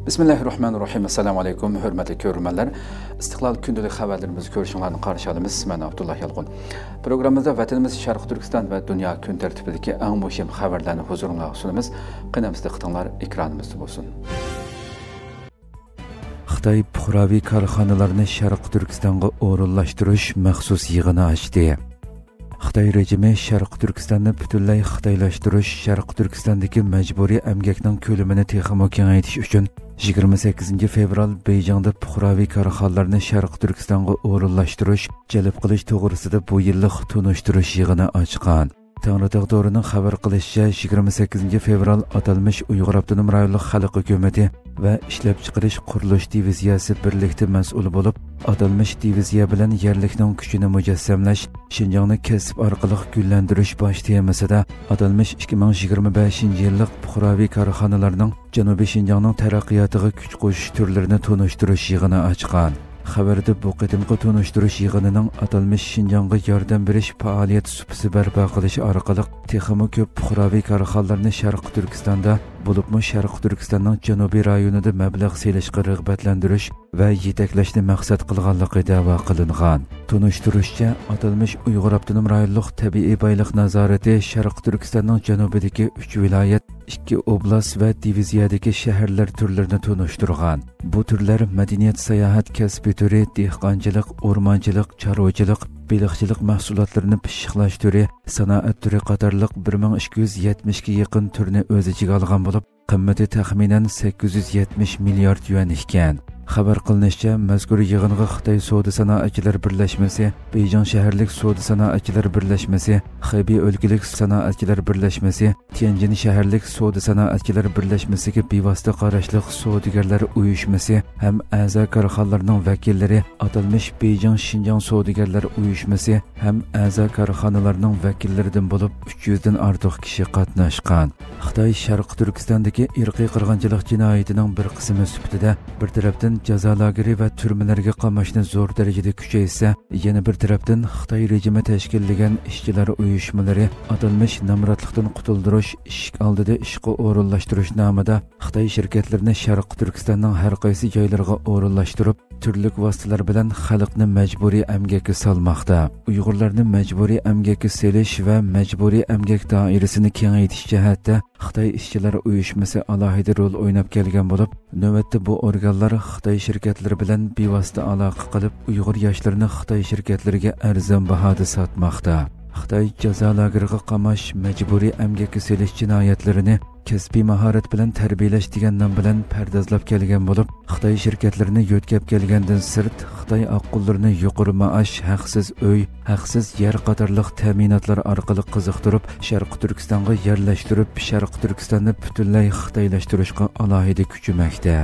Bismillahirrahmanirrahim. Assalamu alaykum. Hürmetli görürmenler. İstiklal gündəlik xəbərlərimizi görüşünlərini qarşı alımız. Mən Abdullah Yalğun. Programımızda vətənimiz Şərq Türkistan və dünya gün tərtibindəki ən mühim xəbərlərini huzuruna sunumuz. Qınamızda qıtınlar ekranımızda olsun. Xitay puxravi karxanalarını Şərq Türkistanğa o'rinlashtirish maxsus yig'ini ochdi. Xitay rejimi Şərq Türkistanni butunlay xitoylashtirish, Şərq Türkistandagi majburiy emgakning ko'lamini texmo kengaytirish uchun 28 fevral Beyjingda puxravi karxanalarni Şərq Türkistanға o'rinlashtirish, jalb qilish to'g'risida bu yillik tunishtirish yig'ini ochgan. Tangritog Do'rining xabar qilishicha 28 fevral atalmish Uyg'ur Avtonom rayonlik xalq hukumati va ishlab chiqarish qurilish diviziyasi birlikda mas'ul bo'lib, atalmish diviziya bilan yerlikning kuchini mujassamlash, Xinjiangni kasb orqali gullantirish bosh temasida atalmish 2025 yillik puxraviy korxonalarning Janubiy Xinjiangning taraqqiyotiga kuch qo'shish turlarini tunishtirish yig'ini ochgan. Xabarda bu qitimqi tunishtirish yig'inining atalmish Xinjiangga yordam berish faoliyat supisi barpo qilish orqali texmo ko'p puxraviy korxonalarni Sharq Turkistonda bo'libmi Sharq Turkistonning janubiy rayonida mablag' selishga rag'batlantirish va yetaklashni maqsad qilganligi da'vo qilingan. Tunishtirishcha atalmish Uyg'ur Avtonom rayonlik tabiiy boylik nazorati Sharq Turkistonning janubidagi 3 viloyat, 2 oblast va diviziyadagi shaharlar turlarini tunishtirgan. Bu turlar madaniyat, sayohat, kasb turi, dehqonchilik, o'rmonchilik, chorvachilik, baliqchilik mahsulotlarini pishiqlash turi, sanoat turi qatorliq 1270 ga yaqin turni o'z ichiga olgan bo'lib, qimmati taxminan 870 milliard yuan ekan. Xabar qilinishicha, mazkur yig'inga Xitoy Savdo sanoatchilar birlashmasi, Beyjing shaharlik savdo sanoatchilar birlashmasi, Xebey o'lkalik sanoatchilar birlashmasi, Tianjin shaharlik savdo sanoatchilar birlashmasiga bevosita qarashli savdogarlar uyushmasi ham a'zo korxonalarning vakillari, atalmish Beyjing Xinjiang savdogarlar uyushmasi ham a'zo korxonalarning vakillaridan bo'lib 300 dan ortiq kishi qatnashgan. Xitoy Sharq Turkistondagi irqiy qirg'inchilik jinoyatining bir qismi sifatida bir tarafdan jazo lageri va turmalarga qamashni zo'r darajada kuchaysa, yana bir tarafdan Xitoy rejimi tashkillagan ishchilar uyushmalari atalmish namratlikdan qutuldirish, ishq oldida ishga o'rinlashtirish nomida Xitoy shirkatlarini Sharq Turkistonning har qaysi joylariga o'rinlashtirib, turli vositalar bilan xalqni majburiy emgakka solmoqda. Uyg'urlarni majburiy emgakka selish va majburiy emgak doirasini kengaytirish jihatda Xitoy ishchilar uyushmasi alohida rol o'ynab kelgan bo'lib, navbatda bu organlar Xitoy shirkatlari bilan bevosita aloqa qilib, Uyg'ur yoshlarini Xitoy shirkatlariga arzon bahoda sotmoqda. Xitoy jazo lageriga qamash, majburiy emgakka selish jinoyatlarini kasbiy mahorat bilan tarbiyalash degan nom bilan pardozlab kelgan bo'lib, Xitoy shirkatlarini yo'tkab kelgandan sirt Xitoy oqqullarni yuqori maosh, haqsiz uy, haqsiz yer qatorliq ta'minotlar orqali qiziqtirib, Sharq Turkistonga yerlashtirib, Sharq Turkistonni butunlay xitoylashtirishga alohida kuchmoqda.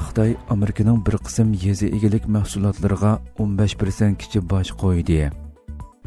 Xitoy Amerikaning bir qism yezi egilik mahsulotlariga 15% kichi boj qo'ydi.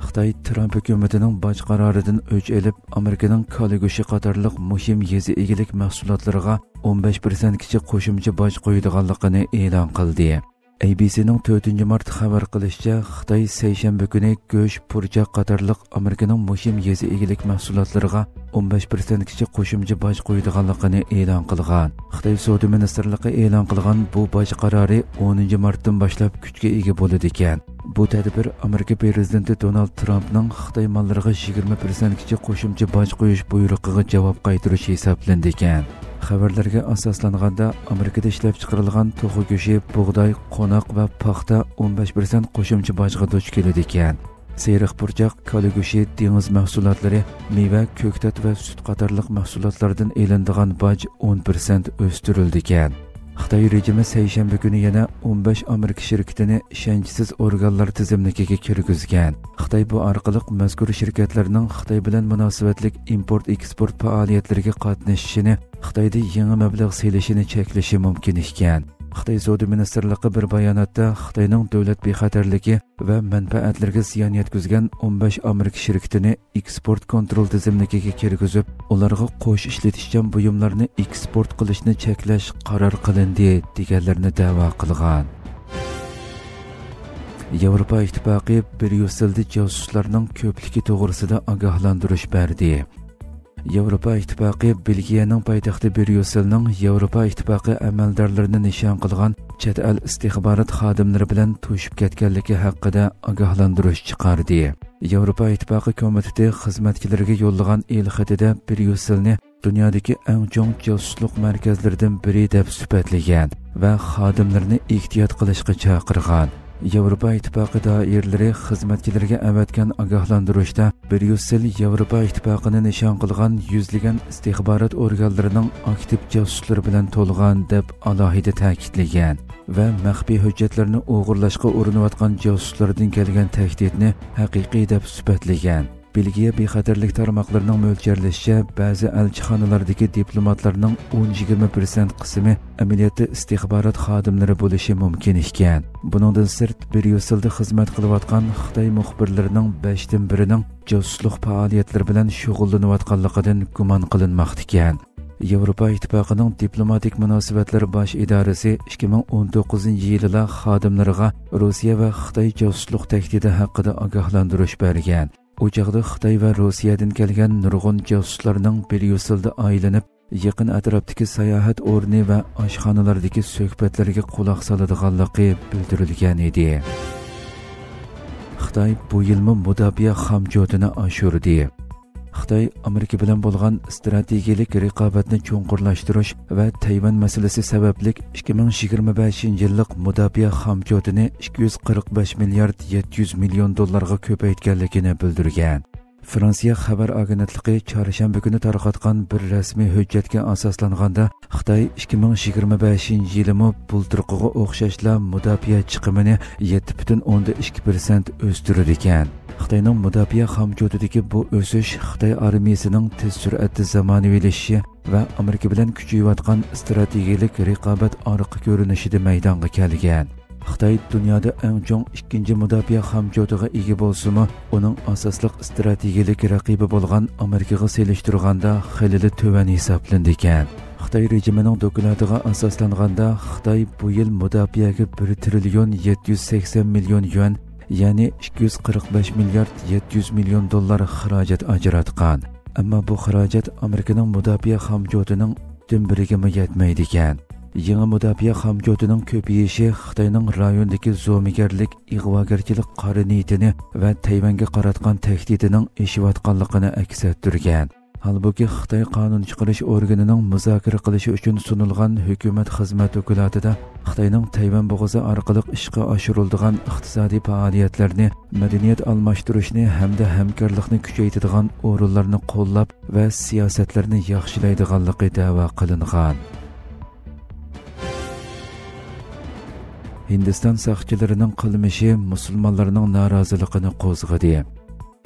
Xitoy Trump hukumatining boj qaroridan o'ch elib, Amerikaning koli go'shti qatorliq muhim yezi egilik mahsulotlariga 15% kichi qo'shimcha boj qo'ydiganligini e'lon qildi. ABC'ning 4 mart xabar qilishicha, Xitoy seshanba kuni go'sht, purchoq qatorliq Amerikaning muhim yezi egilik mahsulotlariga 15% kichi qo'shimcha boj qo'ydiganligini e'lon qilgan. Xitoy Savdo ministrligi e'lon qilgan bu boj qarori 10 martdan boshlab kuchga ega bo'ladi ekan. Bu tadbir Amerika prezidenti Donald Trumpning Xitoy mollariga 20% kichi qo'shimcha boj qo'yish buyrug'iga javob qaytarish hisoblandi ekan. Xabarlarga asoslanganda Amerikada ishlab chiqarilgan to'g'ri go'shti, bug'doy, qo'noq va paxta 15% qo'shimcha bojga duch keladi ekan. Seriq purchoq, koli go'shti, dengiz mahsulotlari, meva, ko'ktat va sut qatorliq mahsulotlardan elinadigan boj 10% o'stirildi ekan. Xitoy rejimi seshanba kuni yana 15 Amerika shirkatini ishonchsiz organlar tizimligiga kirgizgan. Xitoy bu orqali mazkur shirkatlarning Xitoy bilan munosabatlik import-eksport faoliyatlariga qatnashishini, Xitoyda yangi mablag' selishini cheklashi mumkin ekan. Xitoy Savdo ministrligi bir bayonotda Xitoyning davlat bexatarligi va manfaatlariga ziyon yetkazgan 15 Amerika shirkatini eksport kontrol tizimligiga kirgizib, ularga qo'sh ishlatishchan buyumlarni eksport qilishni cheklash qaror qilindi deganlarni da'vo qilgan. Yevropa ittifoqi Bryusselda josuslarning ko'pligi to'g'risida ogohlantirish berdi. Yevropa İttifaqı Belgiyaning poytaxti Bryusselning Yevropa İttifaqı amaldorlarini nishon qilgan chet el istixborot xodimlari bilan to'shib ketganligi haqida ogohlantirish chiqardi. Yevropa İttifaqı komiteti xizmatchilariga yo'llagan el-xatida Bryusselni dunyodagi eng chong josuslik markazlaridan biri deb sifatlagan va xodimlarni ehtiyot qilishga chaqirgan. Yevropa İttifaqı doiralari xizmatchilariga avatgan ogohlantirishda Bryussel Yevropa İttifaqini nishon qilgan yuzlagan istixborot organlarining aktiv josuslari bilan to'lgan deb alohida ta'kidlagan va maxfiy hujjatlarni o'g'irlashga urinayotgan josuslardan kelgan tahdidni haqiqiy deb sifatlagan. Belgiya bexatarlik tarmoqlarining mo'ljallashicha ba'zi elchixonalardagi diplomatlarning 10-20% qismi amaliyotda istixborot xodimlari bo'lishi mumkin ekan. Buningdan sirt Bryusselda xizmat qilayotgan Xitoy muxbirlarining 5dan birining josuslik faoliyatlari bilan shug'ullanayotganligidan gumon qilinmoqda ekan. Yevropa İttifaqıning diplomatik munosabatlar bosh idorasi 2019-yilda xodimlariga Rossiya va Xitoy josuslik tahdidi haqida ogohlantirish bergan. U chaqda Xitoy va Rossiyadan kelgan nurg'un josuslarning Bryusselda aylanib, yaqin atrofdagi sayohat o'rni va oshxonalardagi suhbatlarga quloq soladiganligi bildirilgan edi. Xitoy bu yilmi mudofaa xomjodini oshirdi. Xitoy Amerika bilan bo'lgan strategik raqobatni cho'nqurlashtirish va Tayvan masalasi sababli 2025-yillik mudofaa xomjodini 245 milliard 700 million dollarga ko'paytganligini bildirgan. Fransiya xabar agentligi chorshanba kuni tarqatgan bir rasmiy hujjatga asoslanganda Xitoy 2025-yilmi bultirqiga o'xshashla mudofaa chiqimini 7,2% o'stirdi ekan. Xitoyning mudofaa xomjodidagi bu o'sish Xitoy armiyasining tez sur'atda zamonaviylashishi va Amerika bilan kuchayayotgan strategik raqobat orqa ko'rinishida maydonga kelgan. Xitoy dunyoda eng chong ikkinchi mudofaa xomjodiga ega bo'lsa-mu, uning asosliq strategik raqibi bo'lgan Amerikaga selishtirganda xilili to'van hisoblanadi ekan. Xitoy rejimining doklatiga asoslanganda Xitoy bu yil mudofaaga 1 trillion 780 million yuan, ya'ni 245 milliard 700 million dollar xarajat ajratgan. Ammo bu xarajat Amerikaning mudofaa xomjodining biriga yetmaydi ekan. Yangi mudofaa xomjodining ko'payishi Xitoyning rayondagi zo'migarlik, ig'vogarchilik qora niyatini va Tayvanga qaratgan tahdidining eshiyotganligini aks ettirgan. Halbuki Xitoy qonun chiqarish organining muzokara qilishi uchun sunilgan hukumat xizmat dokumentida Xitoyning Tayvan bo'g'ozi orqali ishga oshiriladigan iqtisodiy faoliyatlarni, madaniyat almashtirishni hamda hamkorlikni kuchaytiradigan o'rinlarni qo'llab va siyosatlarni yaxshilaydiganligi da'vo qilingan. Hindiston soqchilarining qilmishi musulmonlarning noroziligini qo'zg'adi.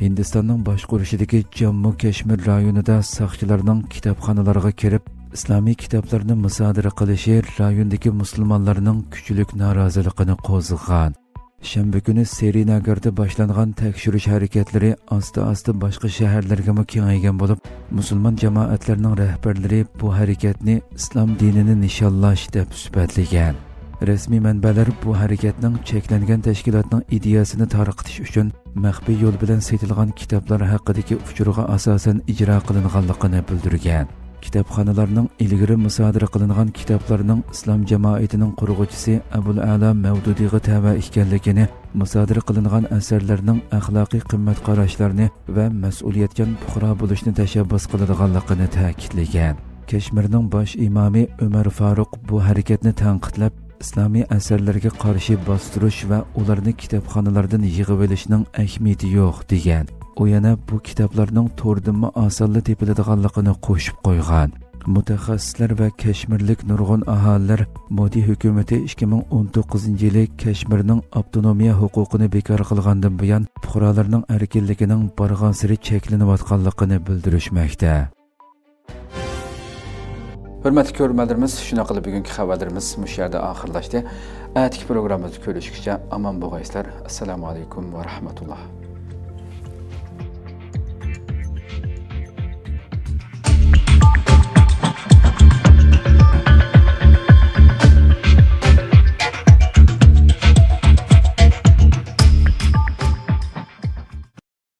Hindistonning boshqarishidagi Jammu Kashmir rayonida soqchilarning kitobxonalarga kirib, islomiy kitoblarni musodara qilishi rayondagi musulmonlarning kuchli noroziligini qo'zg'agan. Shanba kuni Srinagarda boshlangan tekshirish harakatlari asta-asta boshqa shaharlarga kengaygan bo'lib, musulmon jamoatlarning rahbarlari bu harakatni islom dinini nishonlash deb sifatlagan. Rasmiy manbalar bu harakatning cheklangan tashkilotning ideyasini tarqatish uchun maxfiy yo'l bilan setilgan kitoblar haqidagi uchurga asosan ijro qilinganligini bildirgan. Kitobxonalarning ilgari musodara qilingan kitoblarning islom jamoatining qurg'uvchisi Abul A'la Mavdudiga tava ekanligini, musodara qilingan asarlarning axloqiy qimmat qarashlarni va mas'uliyatchan fuqaro bo'lishni tashabbus qiladiganligini ta'kidlagan. Kashmirning bosh imomi Umar Faruq bu harakatni tanqidlab, islomiy asarlarga qarshi bostirish va ularni kitobxonalardan yig'ib olishning ahamiyati yo'q degan. U yana bu kitoblarning to'rdinma osonli tepiladiganligini qo'shib qo'ygan. Mutaxassislar va Kashmirlik nurg'un aholilar Modi hukumati 2019-yili Kashmirning avtonomiya huquqini bekor qilgandan buyon fuqarolarning erkinligining borgan-sari cheklanayotganligini bildirishmoqda. Hürmetli görürmenlerimiz, şuna qilib bugungi xabarlarimiz mush yerda oxirlashdi. Atiki programmamizni ko'rishguncha aman bo'lg'aysizlar. Assalomu alaykum va rahmatulloh.